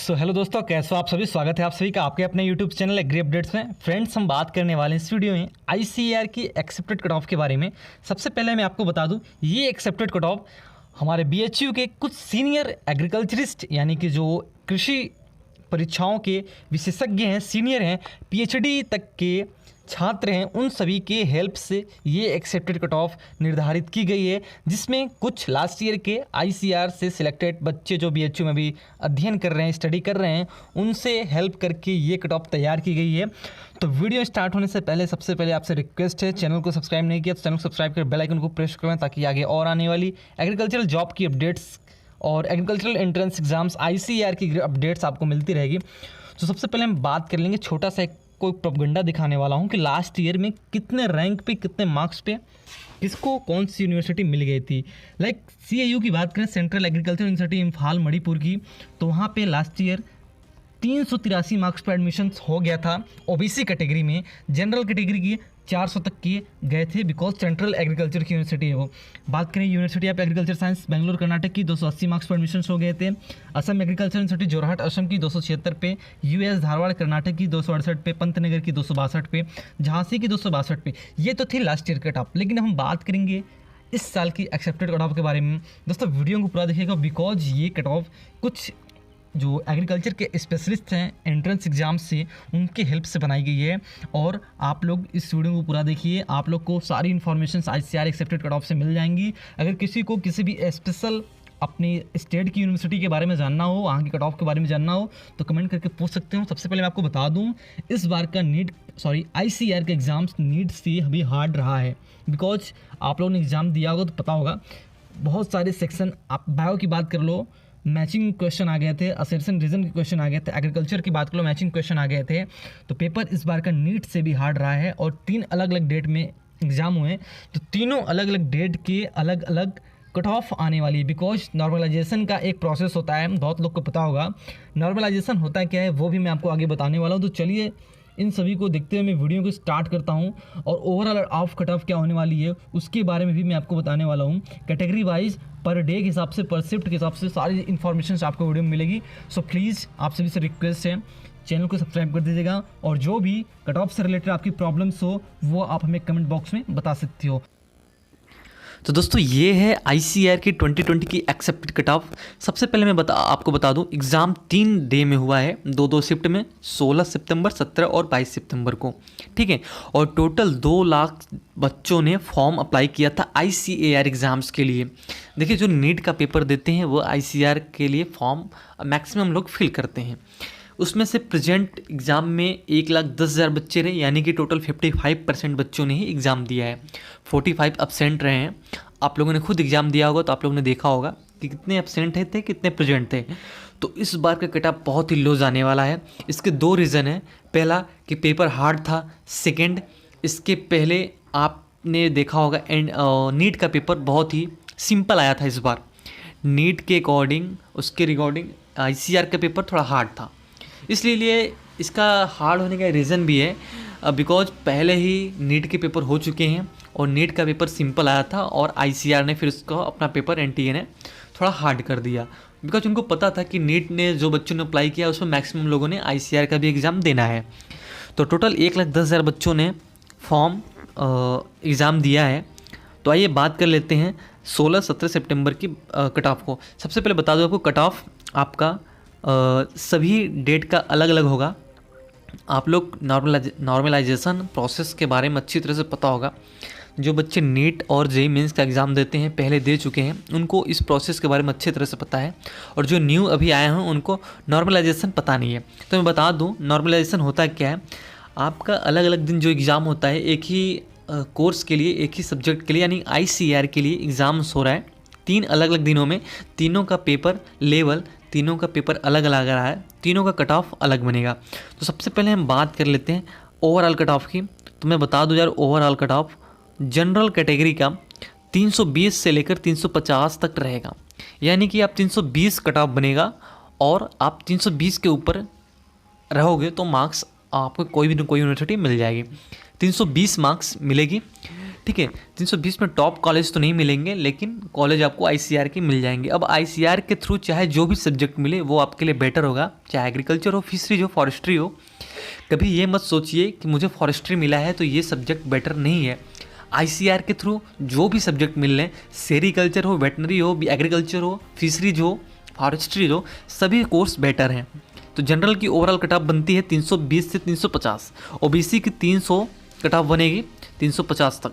Hello दोस्तों, कैसे हो आप सभी। स्वागत है आप सभी का आपके अपने यूट्यूब चैनल एग्री अपडेट्स में। फ्रेंड्स, हम बात करने वाले हैं इस वीडियो में आईसीएआर की एक्सेप्टेड कट ऑफ के बारे में। सबसे पहले मैं आपको बता दूं, ये एक्सेप्टेड कट ऑफ हमारे बीएचयू के कुछ सीनियर एग्रीकल्चरिस्ट यानी कि जो कृषि परीक्षाओं के विशेषज्ञ हैं, सीनियर हैं, पीएचडी तक के छात्र हैं, उन सभी के हेल्प से ये एक्सेप्टेड कट ऑफ निर्धारित की गई है, जिसमें कुछ लास्ट ईयर के आईसीआर से सिलेक्टेड बच्चे जो बीएचयू में भी अध्ययन कर रहे हैं, स्टडी कर रहे हैं, उनसे हेल्प करके ये कट ऑफ तैयार की गई है। तो वीडियो स्टार्ट होने से पहले सबसे पहले आपसे रिक्वेस्ट है, चैनल को सब्सक्राइब नहीं किया तो चैनल को सब्सक्राइब कर बेल आइकन को प्रेस करें ताकि आगे और आने वाली एग्रीकल्चरल जॉब की अपडेट्स और एग्रीकल्चरल एंट्रेंस एग्जाम्स आईसीआर की अपडेट्स आपको मिलती रहेगी। तो सबसे पहले हम बात कर लेंगे, छोटा सा एक कोई प्रोपगंडा दिखाने वाला हूँ कि लास्ट ईयर में कितने रैंक पे, कितने मार्क्स पे किसको कौन सी यूनिवर्सिटी मिल गई थी। लाइक सीएयू की बात करें, central agriculture university Imphal Manipur की, तो वहाँ पे लास्ट ईयर 383 मार्क्स पर एडमिशन हो गया था ओबीसी कैटेगरी में। जनरल कैटेगरी की 400 तक के गए थे, बिकॉज सेंट्रल एग्रीकल्चर की यूनिवर्सिटी है वो। बात करें university of agriculture science Bangalore Karnataka की, 280 मार्क्स पर एडमिशन हो गए थे। असम एग्रीकल्चर यूनिवर्सिटी जोरहाट असम की 276 पे, यूएस धारवाड़ कर्नाटक की 268 पे, पंतनगर की 262 पे, झांसी की 262 पे। ये तो थी लास्ट ईयर कट ऑफ। लेकिन हम बात करेंगे इस साल की एक्सेप्टेड कट ऑफ के बारे में। दोस्तों, वीडियो को पूरा देखिएगा, बिकॉज ये कट ऑफ कुछ जो एग्रीकल्चर के स्पेशलिस्ट हैं एंट्रेंस एग्जाम से, उनके हेल्प से बनाई गई है। और आप लोग इस वीडियो को पूरा देखिए, आप लोग को सारी information ICR accepted cut off से मिल जाएंगी। अगर किसी को किसी भी स्पेशल अपनी स्टेट की यूनिवर्सिटी के बारे में जानना हो, वहाँ की कट ऑफ के बारे में जानना हो, तो कमेंट करके पूछ सकते हो। सबसे पहले मैं आपको बता दूँ, इस बार का आईसीआर के एग्ज़ाम्स नीट से अभी हार्ड रहा है। बिकॉज आप लोगों ने एग्ज़ाम दिया होगा तो पता होगा, बहुत सारे सेक्शन, आप बायो की बात कर लो, मैचिंग क्वेश्चन आ गए थे, असर्शन रीजन के क्वेश्चन आ गए थे, एग्रीकल्चर की बात कर लो, मैचिंग क्वेश्चन आ गए थे। तो पेपर इस बार का नीट से भी हार्ड रहा है और 3 अलग अलग डेट में एग्ज़ाम हुए। तो तीनों अलग अलग डेट के अलग अलग कट ऑफ आने वाली है। बिकॉज नॉर्मलाइजेशन का एक प्रोसेस होता है, बहुत लोग को पता होगा नॉर्मलाइजेशन होता है क्या है, वो भी मैं आपको आगे बताने वाला हूँ। तो चलिए इन सभी को देखते हुए मैं वीडियो को स्टार्ट करता हूं, और ओवरऑल ऑफ कट ऑफ क्या होने वाली है उसके बारे में भी मैं आपको बताने वाला हूं। कैटेगरी वाइज पर डे के हिसाब से, पर शिफ्ट के हिसाब से सारी इन्फॉर्मेशन आपको वीडियो में मिलेगी। सो प्लीज़ आप सभी से रिक्वेस्ट है, चैनल को सब्सक्राइब कर दीजिएगा, और जो भी कट ऑफ से रिलेटेड आपकी प्रॉब्लम्स हो वो आप हमें कमेंट बॉक्स में बता सकती हो। तो दोस्तों, ये है आईसीआर की 2020 की एक्सेप्टेड कट ऑफ। सबसे पहले मैं आपको बता दूं, एग्ज़ाम 3 डे में हुआ है, 2 शिफ्ट में, 16 सितंबर, 17 और 22 सितंबर को, ठीक है। और टोटल 2 लाख बच्चों ने फॉर्म अप्लाई किया था आईसीएआर एग्ज़ाम्स के लिए। देखिए, जो नीट का पेपर देते हैं वो आईसीआर के लिए फॉर्म मैक्सिमम लोग फिल करते हैं। उसमें से प्रेजेंट एग्ज़ाम में 1,10,000 बच्चे रहे, यानी कि टोटल 55% बच्चों ने ही एग्ज़ाम दिया है। 45 एब्सेंट रहे हैं। आप लोगों ने खुद एग्ज़ाम दिया होगा तो आप लोगों ने देखा होगा कि कितने एब्सेंट थे, कितने प्रेजेंट थे। तो इस बार का कट ऑफ बहुत ही लो जाने वाला है। इसके 2 रीज़न हैं। पहला कि पेपर हार्ड था, सेकेंड इसके पहले आपने देखा होगा नीट का पेपर बहुत ही सिंपल आया था इस बार। नीट के अकॉर्डिंग, उसके रिकॉर्डिंग आईसीआर का पेपर थोड़ा हार्ड था, इसलिए इसका हार्ड होने का रीज़न भी है बिकॉज पहले ही नीट के पेपर हो चुके हैं और नीट का पेपर सिंपल आया था, और आईसीआर ने फिर उसको अपना पेपर एनटीए ने थोड़ा हार्ड कर दिया। बिकॉज उनको पता था कि नीट ने जो बच्चों ने अप्लाई किया उसमें मैक्सिमम लोगों ने आईसीआर का भी एग्ज़ाम देना है। तो टोटल 1,10,000 बच्चों ने फॉर्म एग्ज़ाम दिया है। तो आइए बात कर लेते हैं 16-17 सितंबर की कट ऑफ को। सबसे पहले बता दूँ आपको, कट ऑफ आपका सभी डेट का अलग अलग होगा। आप लोग नॉर्मलाइजेशन प्रोसेस के बारे में अच्छी तरह से पता होगा। जो बच्चे नीट और जेईई मेंस का एग्ज़ाम देते हैं, पहले दे चुके हैं, उनको इस प्रोसेस के बारे में अच्छी तरह से पता है। और जो न्यू अभी आए हैं उनको नॉर्मलाइजेशन पता नहीं है। तो मैं बता दूं, नॉर्मलाइजेशन होता क्या है। आपका अलग अलग दिन जो एग्ज़ाम होता है, एक ही कोर्स के लिए, एक ही सब्जेक्ट के लिए, यानी आईसीआर के लिए एग्ज़ाम्स हो रहा है 3 अलग अलग दिनों में। तीनों का पेपर लेवल, तीनों का पेपर अलग अलग आ रहा है, तीनों का कट ऑफ अलग बनेगा। तो सबसे पहले हम बात कर लेते हैं ओवरऑल कट ऑफ की। तो मैं बता दूं यार, overall cut off general category का 320 से लेकर 350 तक रहेगा, यानी कि आप 320 कट ऑफ बनेगा, और आप 320 के ऊपर रहोगे तो मार्क्स आपको कोई भी कोई यूनिवर्सिटी मिल जाएगी, 320 मार्क्स मिलेगी, ठीक ठीक है। 320 में टॉप कॉलेज तो नहीं मिलेंगे, लेकिन कॉलेज आपको आईसीआर के मिल जाएंगे। अब आईसीआर के थ्रू चाहे जो भी सब्जेक्ट मिले वो आपके लिए बेटर होगा, चाहे एग्रीकल्चर हो, फिशरीज हो, फॉरेस्ट्री हो। कभी ये मत सोचिए कि मुझे फॉरेस्ट्री मिला है तो ये सब्जेक्ट बेटर नहीं है। आईसीआर के थ्रू जो भी सब्जेक्ट मिल रहे हैं, सेरीकल्चर हो, वेटनरी हो, एग्रीकल्चर हो, फिशरीज हो, फॉरेस्ट्री हो, सभी कोर्स बेटर हैं। तो जनरल की ओवरऑल कट ऑफ बनती है 320 से 350, ओबीसी की 300 कट ऑफ बनेगी 350 तक।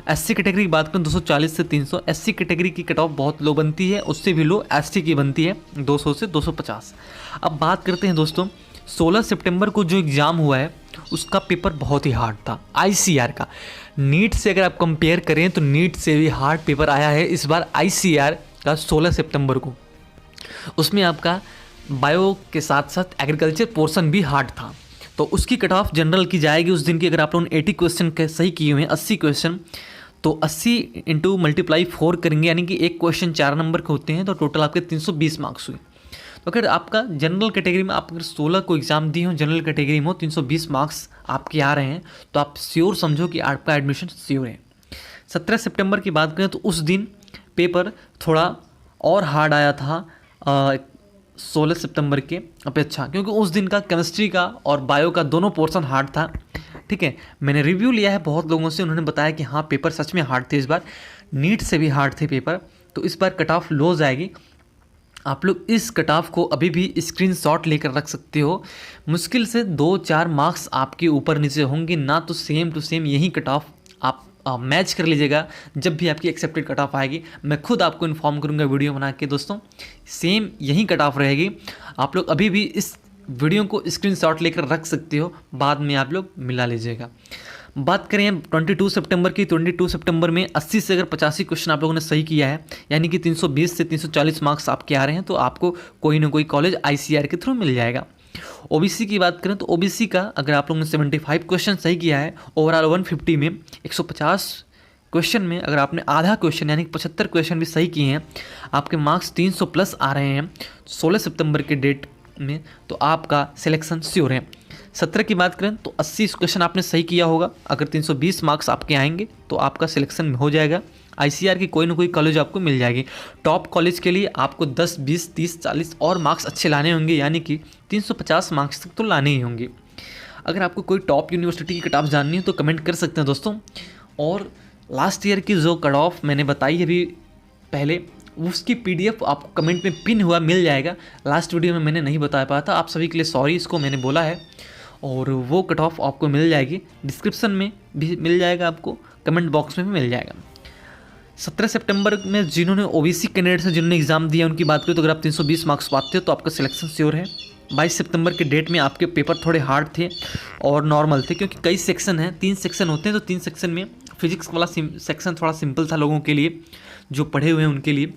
एससी कैटेगरी की बात करें 240 से 300, एससी कैटेगरी की कट ऑफ बहुत लो बनती है, उससे भी लो एसटी की बनती है 200 से 250। अब बात करते हैं दोस्तों, 16 सितंबर को जो एग्ज़ाम हुआ है उसका पेपर बहुत ही हार्ड था आईसीआर का। नीट से अगर आप कंपेयर करें तो नीट से भी हार्ड पेपर आया है इस बार आईसीआर का 16 सितंबर को। उसमें आपका बायो के साथ साथ एग्रीकल्चर पोर्शन भी हार्ड था, तो उसकी कट ऑफ जनरल की जाएगी उस दिन की। अगर आप लोगों ने 80 क्वेश्चन सही किए हुए हैं, 80 क्वेश्चन, तो 80 इंटू मल्टीप्लाई 4 करेंगे, यानी कि एक क्वेश्चन 4 नंबर के होते हैं, तो टोटल आपके 320 मार्क्स हुए। तो अगर आपका जनरल कैटेगरी में आप अगर 16 को एग्जाम दिए हो, जनरल कैटेगरी में हो, 320 मार्क्स आपके आ रहे हैं, तो आप श्योर समझो कि आपका एडमिशन श्योर है। 17 सितंबर की बात करें तो उस दिन पेपर थोड़ा और हार्ड आया था 16 सितंबर के अपेक्षा, क्योंकि उस दिन का केमिस्ट्री का और बायो का दोनों पोर्शन हार्ड था। ठीक है, मैंने रिव्यू लिया है बहुत लोगों से, उन्होंने बताया कि हाँ पेपर सच में हार्ड थे इस बार, नीट से भी हार्ड थे पेपर। तो इस बार कट ऑफ लो जाएगी। आप लोग इस कट ऑफ को अभी भी स्क्रीनशॉट लेकर रख सकते हो। मुश्किल से 2-4 मार्क्स आपके ऊपर नीचे होंगे ना, तो सेम टू सेम यही कट ऑफ आप मैच कर लीजिएगा जब भी आपकी एक्सेप्टेड कट ऑफ आएगी। मैं खुद आपको इन्फॉर्म करूंगा वीडियो बना के दोस्तों, सेम यही कट ऑफ रहेगी। आप लोग अभी भी इस वीडियो को स्क्रीनशॉट लेकर रख सकते हो, बाद में आप लोग मिला लीजिएगा। बात करें 22 सितंबर की, 22 सितंबर में 80 से अगर 85 क्वेश्चन आप लोगों ने सही किया है, यानी कि 320 से 340 मार्क्स आपके आ रहे हैं, तो आपको कोई ना कोई कॉलेज आईसीआर के थ्रू मिल जाएगा। ओबीसी की बात करें तो ओबीसी का अगर आप लोगों ने 75 क्वेश्चन सही किया है, ओवरऑल 150 में 150 क्वेश्चन में अगर आपने आधा क्वेश्चन यानी कि 75 क्वेश्चन भी सही किए हैं, आपके मार्क्स 300 प्लस आ रहे हैं 16 सितंबर के डेट में, तो आपका सिलेक्शन श्योर है। 17 की बात करें तो 80 क्वेश्चन आपने सही किया होगा, अगर 320 मार्क्स आपके आएंगे तो आपका सिलेक्शन हो जाएगा। आईसीआर की कोई ना कोई कॉलेज आपको मिल जाएगी। टॉप कॉलेज के लिए आपको 10, 20, 30, 40 और मार्क्स अच्छे लाने होंगे, यानी कि 350 मार्क्स तक तो लाने ही होंगे। अगर आपको कोई टॉप यूनिवर्सिटी की कट ऑफ जाननी है तो कमेंट कर सकते हैं दोस्तों। और लास्ट ईयर की जो कट ऑफ मैंने बताई अभी पहले, उसकी पीडीएफ आपको कमेंट में पिन हुआ मिल जाएगा। लास्ट वीडियो में मैंने नहीं बता पाया था, आप सभी के लिए सॉरी, इसको मैंने बोला है। और वो कट ऑफ आपको मिल जाएगी, डिस्क्रिप्शन में भी मिल जाएगा, आपको कमेंट बॉक्स में भी मिल जाएगा। 17 सितंबर में जिन्होंने ओबीसी कैंडिडेट से जिन्होंने एग्जाम दिया उनकी बात करें तो अगर आप 320 मार्क्स पाते हो तो आपका सिलेक्शन श्योर है। 22 सितंबर के डेट में आपके पेपर थोड़े हार्ड थे और नॉर्मल थे, क्योंकि कई सेक्शन हैं, 3 सेक्शन होते हैं, तो 3 सेक्शन में फिजिक्स वाला सेक्शन थोड़ा सिंपल था लोगों के लिए जो पढ़े हुए हैं उनके लिए,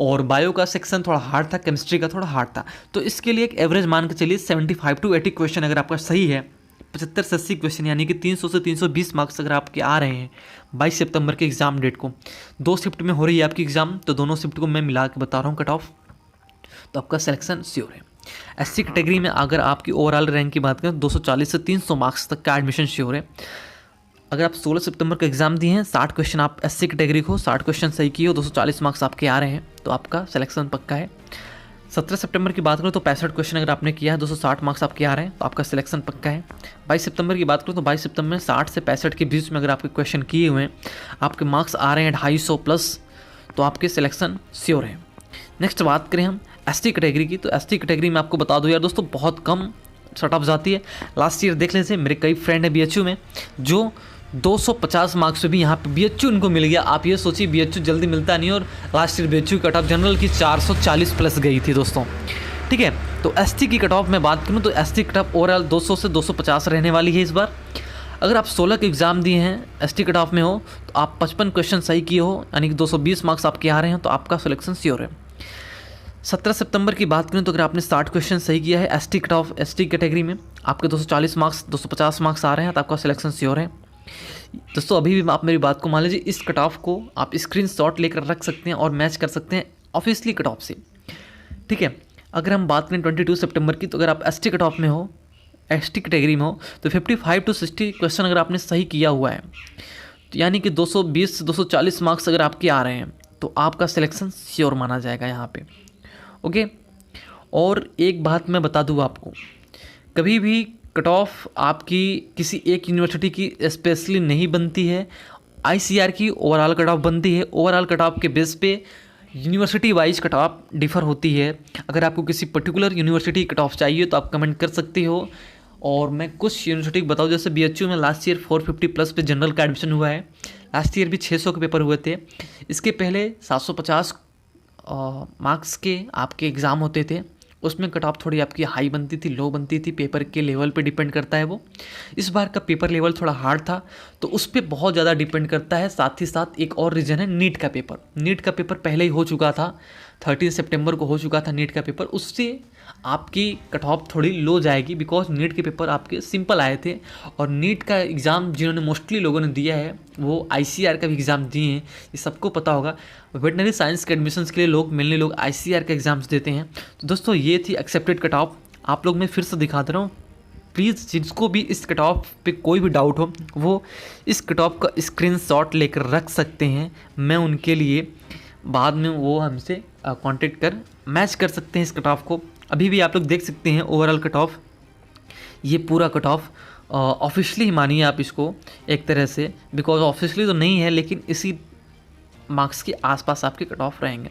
और बायो का सेक्शन थोड़ा हार्ड था, केमिस्ट्री का थोड़ा हार्ड था। तो इसके लिए एक एवरेज मान के चलिए 75 to 80 क्वेश्चन अगर आपका सही है, 75 से 80 क्वेश्चन यानी कि 300 से 320 मार्क्स अगर आपके आ रहे हैं 22 सितंबर के एग्जाम डेट को, 2 शिफ्ट में हो रही है आपकी एग्जाम, तो दोनों शिफ्ट को मैं मिला के बता रहा हूँ कट ऑफ, तो आपका सिलेक्शन श्योर है। एससी कैटेगरी में अगर आपकी ओवरऑल रैंक की बात करें 240 से 300 मार्क्स तक का एडमिशन श्योर है। अगर आप 16 सितंबर का एग्जाम दिए हैं, 60 क्वेश्चन आप एससी कैटेगरी को 60 क्वेश्चन सही किए हो, 240 मार्क्स आपके आ रहे हैं, तो आपका सिलेक्शन पक्का है। 17 सितंबर की बात करें तो 65 क्वेश्चन अगर आपने किया है, 260 मार्क्स आपके आ रहे हैं, तो आपका सिलेक्शन पक्का है। 22 सितंबर की बात करें तो 22 सितंबर में 60 से 65 के बीच में अगर आपके क्वेश्चन किए हुए हैं, आपके मार्क्स आ रहे हैं 250 प्लस, तो आपके सिलेक्शन श्योर है। नेक्स्ट बात करें हम एसटी कैटेगरी की, तो एसटी कैटेगरी में आपको बता दूं यार दोस्तों, बहुत कम कट ऑफ जाती है। लास्ट ईयर देख लीजिए, मेरे कई फ्रेंड है बीएचयू में जो 250 मार्क्स पे भी यहाँ पे बीएचयू उनको मिल गया। आप ये सोचिए बीएचयू जल्दी मिलता नहीं, और last year BHU cut off general की 440 प्लस गई थी दोस्तों। ठीक है, तो एसटी की कट ऑफ मैं बात करूँ तो एसटी कट ऑफ ओवरऑल 200 से 250 रहने वाली है इस बार। अगर आप 16 के एग्जाम दिए हैं, एसटी कट ऑफ में हो, तो आप 55 क्वेश्चन सही किए हो, यानी कि 220 मार्क्स आपके आ रहे हैं, तो आपका सिलेक्शन श्योर है। 17 सितंबर की बात करें तो अगर आपने 60 क्वेश्चन सही किया है ST cut off ST category में, आपके 240 मार्क्स 250 मार्क्स आ रहे हैं, तो आपका सिलेक्शन श्योर है। दोस्तों अभी भी आप मेरी बात को मान लीजिए, इस कट ऑफ को आप स्क्रीनशॉट लेकर रख सकते हैं और मैच कर सकते हैं ऑफिशियली कट ऑफ से। ठीक है, अगर हम बात करें 22 सितंबर की, तो अगर आप एसटी कट ऑफ में हो, एसटी कैटेगरी में हो, तो 55 to 60 क्वेश्चन अगर आपने सही किया हुआ है, तो यानी कि 220 से 240 मार्क्स अगर आपके आ रहे हैं तो आपका सिलेक्शन श्योर माना जाएगा यहाँ पे। ओके, और एक बात मैं बता दूँ आपको, कभी भी कट ऑफ आपकी किसी एक यूनिवर्सिटी की स्पेशली नहीं बनती है, आईसीआर की ओवरऑल कट ऑफ बनती है। ओवरऑल कट ऑफ के बेस पे university wise cut off differ होती है। अगर आपको किसी पर्टिकुलर यूनिवर्सिटी कट ऑफ चाहिए तो आप कमेंट कर सकते हो। और मैं कुछ यूनिवर्सिटी बताऊँ, जैसे बीएचयू में लास्ट ईयर 450 प्लस पे जनरल का एडमिशन हुआ है। लास्ट ईयर भी 600 के पेपर हुए थे। इसके पहले 750 मार्क्स के आपके एग्ज़ाम होते थे, उसमें कट ऑफ थोड़ी आपकी हाई बनती थी, लो बनती थी, पेपर के लेवल पे डिपेंड करता है वो। इस बार का पेपर लेवल थोड़ा हार्ड था तो उस पर बहुत ज़्यादा डिपेंड करता है। साथ ही साथ एक और रीज़न है नीट का पेपर। नीट का पेपर पहले ही हो चुका था, 13 सितंबर को हो चुका था नीट का पेपर। उससे आपकी कट ऑफ थोड़ी लो जाएगी, बिकॉज नीट के पेपर आपके सिंपल आए थे। और नीट का एग्ज़ाम जिन्होंने मोस्टली लोगों ने दिया है वो आईसीआर का भी एग्ज़ाम दिए हैं, ये सबको पता होगा। वेटनरी साइंस के एडमिशन्स के लिए मेनली लोग आईसीआर के एग्ज़ाम्स देते हैं। तो दोस्तों ये थी एक्सेप्टेड कट ऑफ। आप लोग मैं फिर से दिखा दे रहा हूँ, प्लीज़ जिसको भी इस कट ऑफ पे कोई भी डाउट हो वो इस कट ऑफ का स्क्रीनशॉट लेकर रख सकते हैं। मैं उनके लिए बाद में वो हमसे कांटेक्ट कर मैच कर सकते हैं इस कट ऑफ को। अभी भी आप लोग देख सकते हैं ओवरऑल कट ऑफ, ये पूरा कट ऑफ ऑफिशियली मानिए आप इसको एक तरह से, बिकॉज ऑफिशियली तो नहीं है लेकिन इसी मार्क्स के आसपास आपके कट ऑफ रहेंगे।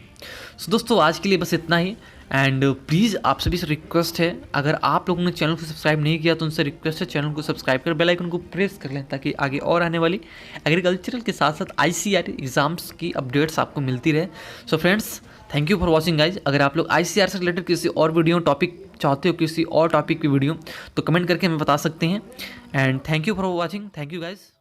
सो दोस्तों आज के लिए बस इतना ही। एंड प्लीज़ आप सभी से रिक्वेस्ट है, अगर आप लोगों ने चैनल को सब्सक्राइब नहीं किया तो उनसे रिक्वेस्ट है चैनल को सब्सक्राइब कर बेल आइकन को प्रेस कर लें ताकि आगे और आने वाली एग्रीकल्चरल के साथ साथ आईसीआर एग्जाम्स की अपडेट्स आपको मिलती रहे। So friends, thank you for watching guys. अगर आप लोग आईसीआर से रिलेटेड किसी और वीडियो टॉपिक चाहते हो, किसी और टॉपिक की वीडियो, तो कमेंट करके हमें बता सकते हैं। And thank you for watching. Thank you guys.